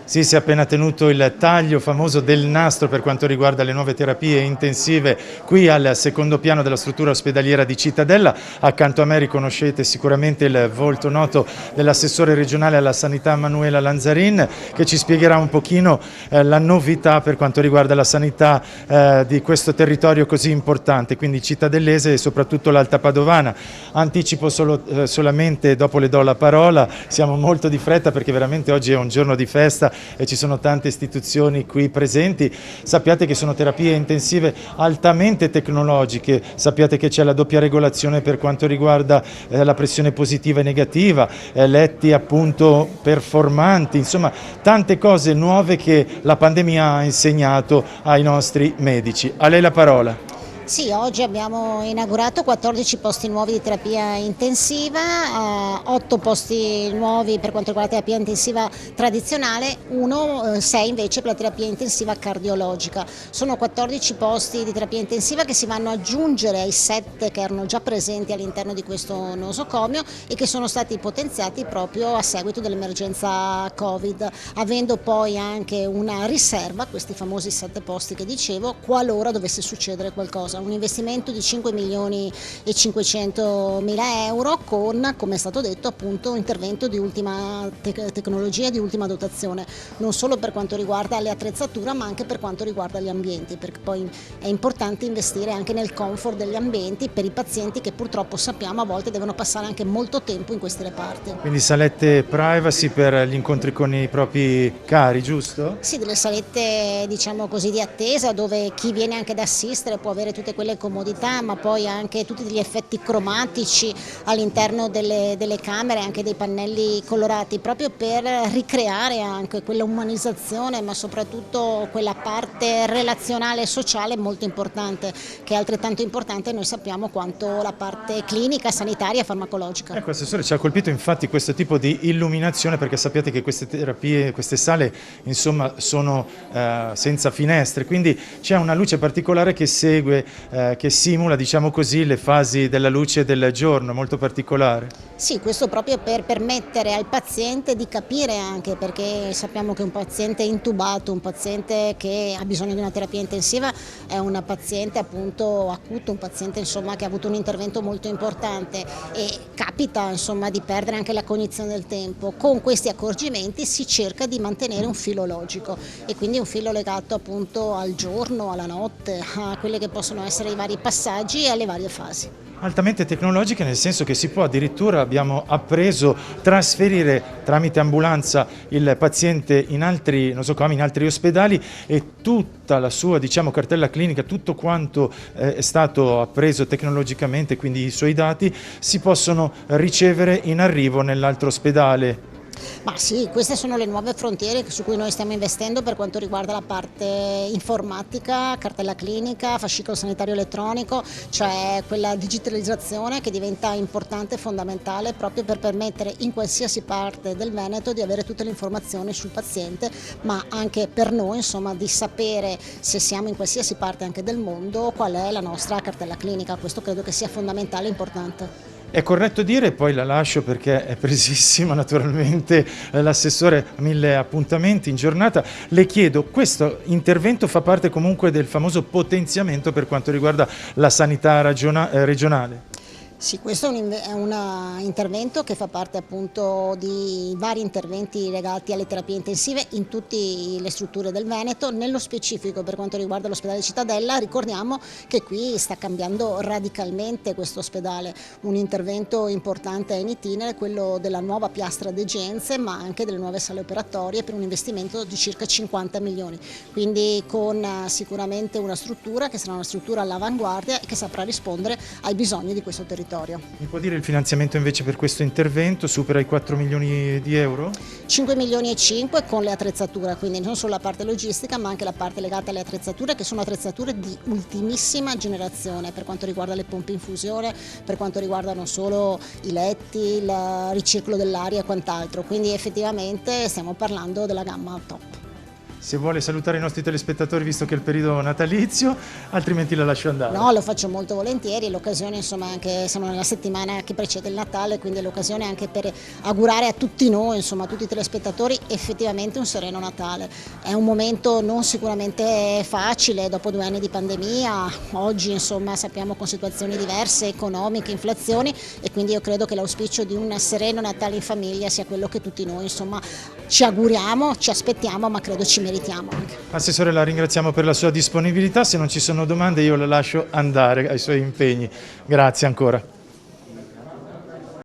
Sì, si è appena tenuto il taglio famoso del nastro per quanto riguarda le nuove terapie intensive qui al secondo piano della struttura ospedaliera di Cittadella. Accanto a me riconoscete sicuramente il volto noto dell'assessore regionale alla sanità Manuela Lanzarin, che ci spiegherà un pochino la novità per quanto riguarda la sanità di questo territorio così importante, quindi cittadellese e soprattutto l'Alta Padovana. Anticipo solamente, dopo le do la parola, siamo molto di fretta perché veramente oggi è un giorno di festa e ci sono tante istituzioni qui presenti. Sappiate che sono terapie intensive altamente tecnologiche, sappiate che c'è la doppia regolazione per quanto riguarda la pressione positiva e negativa, letti appunto performanti, insomma tante cose nuove che la pandemia ha insegnato ai nostri medici. A lei la parola. Sì, oggi abbiamo inaugurato 14 posti nuovi di terapia intensiva, 8 posti nuovi per quanto riguarda la terapia intensiva tradizionale, 6 invece per la terapia intensiva cardiologica. Sono 14 posti di terapia intensiva che si vanno ad aggiungere ai 7 che erano già presenti all'interno di questo nosocomio e che sono stati potenziati proprio a seguito dell'emergenza Covid, avendo poi anche una riserva, questi famosi 7 posti che dicevo, qualora dovesse succedere qualcosa. Un investimento di 5 milioni e 500 mila euro con, come è stato detto, appunto un intervento di ultima tecnologia, di ultima dotazione, non solo per quanto riguarda le attrezzature ma anche per quanto riguarda gli ambienti, perché poi è importante investire anche nel comfort degli ambienti per i pazienti che purtroppo sappiamo a volte devono passare anche molto tempo in questi reparti. Quindi salette privacy per gli incontri con i propri cari, giusto? Sì, delle salette diciamo così di attesa dove chi viene anche ad assistere può avere tutte quelle comodità, ma poi anche tutti gli effetti cromatici all'interno delle camere, anche dei pannelli colorati, proprio per ricreare anche quella umanizzazione, ma soprattutto quella parte relazionale e sociale molto importante, che è altrettanto importante, noi sappiamo quanto la parte clinica, sanitaria e farmacologica. Ecco, Assessore, ci ha colpito infatti questo tipo di illuminazione perché sappiate che queste terapie, queste sale insomma sono senza finestre, quindi c'è una luce particolare che segue, che simula diciamo così le fasi della luce del giorno, molto particolare. Sì, questo proprio per permettere al paziente di capire anche, perché sappiamo che un paziente intubato, un paziente che ha bisogno di una terapia intensiva è un paziente appunto acuto, un paziente insomma che ha avuto un intervento molto importante e capita insomma di perdere anche la cognizione del tempo. Con questi accorgimenti si cerca di mantenere un filo logico e quindi un filo legato appunto al giorno, alla notte, a quelli che possono essere i vari passaggi e alle varie fasi. Altamente tecnologiche nel senso che si può addirittura, abbiamo appreso, trasferire tramite ambulanza il paziente in altri nosocomi, in altri ospedali e tutta la sua diciamo, cartella clinica, tutto quanto è stato appreso tecnologicamente, quindi i suoi dati, si possono ricevere in arrivo nell'altro ospedale. Ma sì, queste sono le nuove frontiere su cui noi stiamo investendo per quanto riguarda la parte informatica, cartella clinica, fascicolo sanitario elettronico, cioè quella digitalizzazione che diventa importante e fondamentale proprio per permettere in qualsiasi parte del Veneto di avere tutte le informazioni sul paziente, ma anche per noi insomma di sapere se siamo in qualsiasi parte anche del mondo qual è la nostra cartella clinica. Questo credo che sia fondamentale e importante. È corretto dire, poi la lascio perché è presissima naturalmente, l'assessore ha 1000 appuntamenti in giornata. Le chiedo, questo intervento fa parte comunque del famoso potenziamento per quanto riguarda la sanità regionale? Sì, questo è un intervento che fa parte appunto di vari interventi legati alle terapie intensive in tutte le strutture del Veneto. Nello specifico per quanto riguarda l'ospedale di Cittadella ricordiamo che qui sta cambiando radicalmente questo ospedale. Un intervento importante è in itinere, quello della nuova piastra degenze ma anche delle nuove sale operatorie per un investimento di circa 50 milioni. Quindi con sicuramente una struttura che sarà una struttura all'avanguardia e che saprà rispondere ai bisogni di questo territorio. Mi può dire il finanziamento invece per questo intervento? Supera i 4 milioni di euro? 5 milioni e 5 con le attrezzature, quindi non solo la parte logistica ma anche la parte legata alle attrezzature che sono attrezzature di ultimissima generazione per quanto riguarda le pompe infusione, per quanto riguarda non solo i letti, il ricircolo dell'aria e quant'altro, quindi effettivamente stiamo parlando della gamma top. se vuole salutare i nostri telespettatori visto che è il periodo natalizio, altrimenti la lascio andare. No, lo faccio molto volentieri, l'occasione insomma anche siamo nella settimana che precede il Natale, quindi è l'occasione anche per augurare a tutti noi, insomma a tutti i telespettatori effettivamente un sereno Natale. È un momento non sicuramente facile dopo 2 anni di pandemia, oggi insomma sappiamo con situazioni diverse, economiche, inflazioni, e quindi io credo che l'auspicio di un sereno Natale in famiglia sia quello che tutti noi insomma ci auguriamo, ci aspettiamo, ma credo ci meritiamo anche. Assessore, la ringraziamo per la sua disponibilità, se non ci sono domande io la lascio andare ai suoi impegni. Grazie ancora.